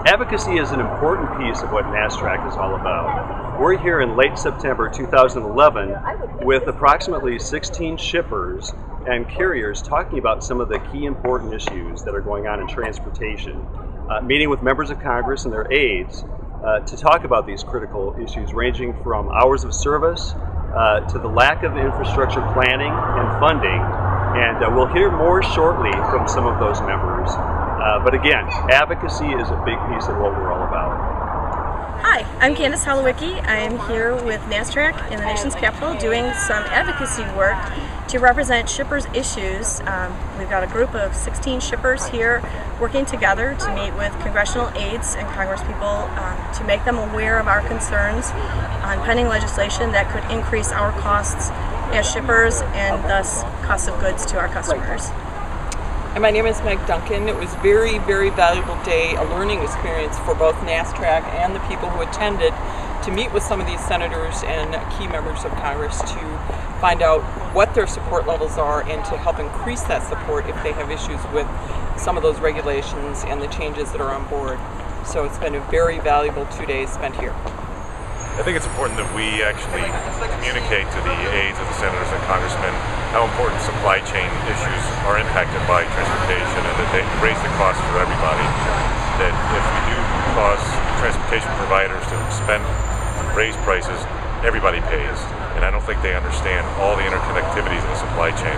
Advocacy is an important piece of what NASSTRAC is all about. We're here in late September 2011 with approximately 16 shippers and carriers talking about some of the key important issues that are going on in transportation, meeting with members of Congress and their aides to talk about these critical issues ranging from hours of service to the lack of infrastructure planning and funding, and we'll hear more shortly from some of those members. But again, advocacy is a big piece of what we're all about. Hi, I'm Candace Holowicki. I am here with NASSTRAC in the nation's capital doing some advocacy work to represent shippers' issues. We've got a group of 16 shippers here working together to meet with congressional aides and congresspeople to make them aware of our concerns on pending legislation that could increase our costs as shippers and thus cost of goods to our customers. And my name is Meg Duncan. It was a very, very valuable day, a learning experience for both NASSTRAC and the people who attended to meet with some of these senators and key members of Congress to find out what their support levels are and to help increase that support if they have issues with some of those regulations and the changes that are on board. So it's been a very valuable 2 days spent here. I think it's important that we actually communicate to the aides of the senators and congressmen how important supply chain issues are impacted by transportation and that they raise the cost for everybody. That if we do cause transportation providers to raise prices, everybody pays. And I don't think they understand all the interconnectivities in the supply chain.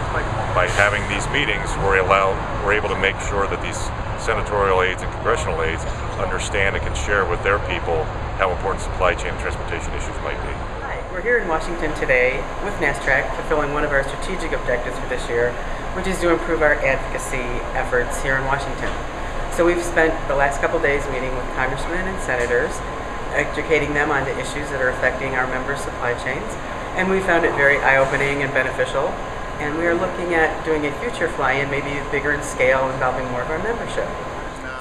By having these meetings, we're able to make sure that these senatorial aides and congressional aides understand and can share with their people how important supply chain and transportation issues might be. Hi, we're here in Washington today with NASSTRAC fulfilling one of our strategic objectives for this year, which is to improve our advocacy efforts here in Washington. So we've spent the last couple days meeting with congressmen and senators, educating them on the issues that are affecting our members' supply chains, and we found it very eye-opening and beneficial. And we are looking at doing a future fly-in, maybe bigger in scale, involving more of our membership.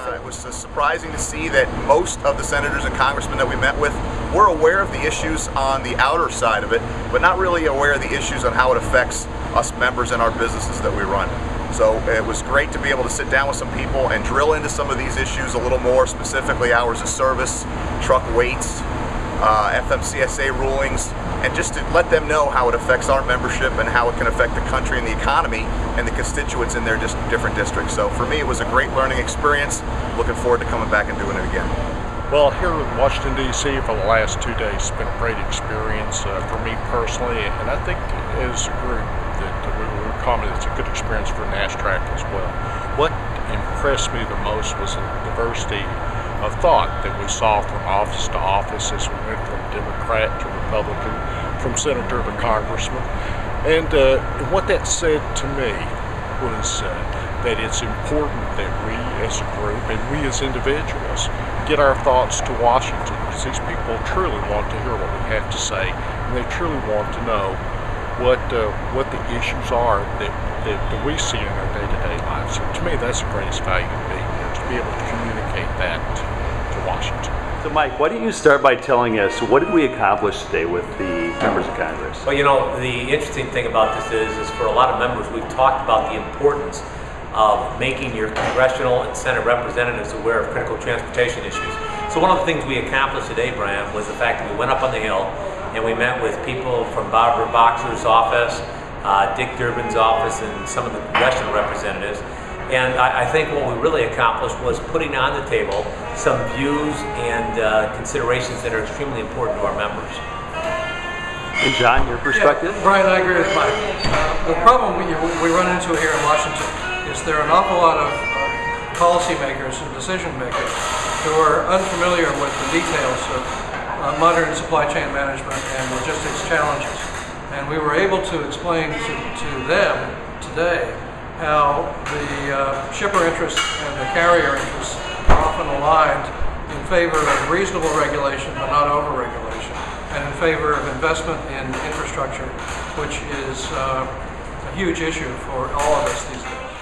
It was surprising to see that most of the senators and congressmen that we met with were aware of the issues on the outer side of it, but not really aware of the issues on how it affects us members and our businesses that we run. So it was great to be able to sit down with some people and drill into some of these issues a little more, specifically hours of service, truck weights, FMCSA rulings, and just to let them know how it affects our membership and how it can affect the country and the economy and the constituents in their different districts. So for me, it was a great learning experience. Looking forward to coming back and doing it again. Well, here in Washington, D.C. for the last 2 days, it's been a great experience for me personally, and I think as a group that we were commenting it's a good experience for NASSTRAC as well. What impressed me the most was the diversity of thought that we saw from office to office as we went from Democrat to Republican, from senator to congressman. And what that said to me was that it's important that we as a group and we as individuals get our thoughts to Washington, because these people truly want to hear what we have to say, and they truly want to know what the issues are that we see in our day-to-day lives. So to me, that's the greatest value of being here, to be able to communicate that to Washington. So Mike, why don't you start by telling us, what did we accomplish today with the members of Congress? Well, you know, the interesting thing about this is for a lot of members, we've talked about the importance of making your congressional and Senate representatives aware of critical transportation issues. So one of the things we accomplished today, Brian, was the fact that we went up on the Hill and we met with people from Barbara Boxer's office, Dick Durbin's office, and some of the congressional representatives. And I think what we really accomplished was putting on the table some views and considerations that are extremely important to our members. And John, your perspective? Yeah, Brian, I agree with Mike. The problem we run into here in Washington is there are an awful lot of policymakers and decision makers who are unfamiliar with the details of modern supply chain management and logistics challenges. And we were able to explain to them today how the shipper interests and the carrier interests are often aligned in favor of reasonable regulation but not over-regulation, and in favor of investment in infrastructure, which is a huge issue for all of us these days.